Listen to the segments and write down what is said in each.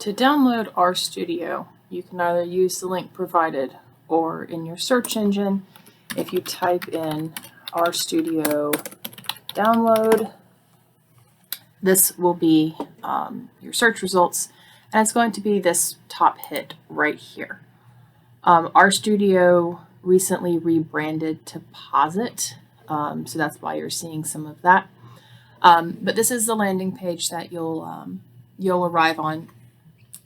To download Rstudio, you can either use the link provided or in your search engine, if you type in Rstudio download, this will be your search results, and it's going to be this top hit right here. Rstudio recently rebranded to Posit, so that's why you're seeing some of that. But this is the landing page that you'll arrive on,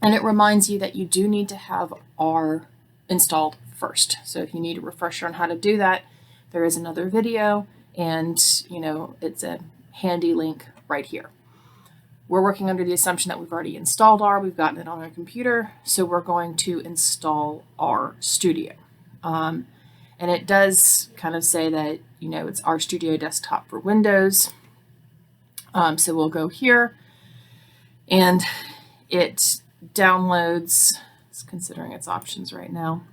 and it reminds you that you do need to have R installed first. So if you need a refresher on how to do that, there is another video, and it's a handy link right here. We're working under the assumption that we've already installed R, we've gotten it on our computer, so we're going to install Rstudio. And it does kind of say that, it's Rstudio Desktop for Windows. So we'll go here, and it downloads, it's considering its options right now,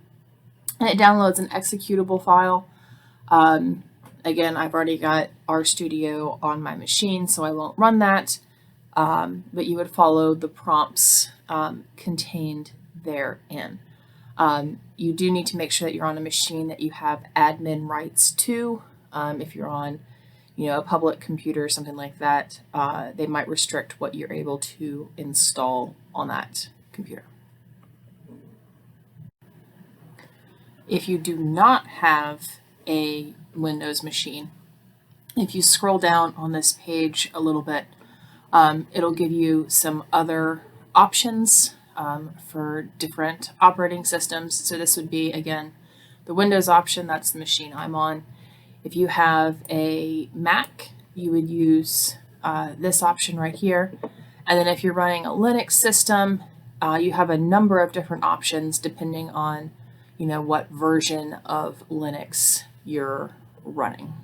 and it downloads an executable file. Again, I've already got Rstudio on my machine, so I won't run that. But you would follow the prompts contained therein. You do need to make sure that you're on a machine that you have admin rights to. If you're on, a public computer or something like that, they might restrict what you're able to install on that computer. If you do not have a Windows machine, if you scroll down on this page a little bit, it'll give you some other options for different operating systems. So this would be, again, the Windows option. That's the machine I'm on. If you have a Mac, you would use this option right here. And then if you're running a Linux system, you have a number of different options depending on, what version of Linux you're running.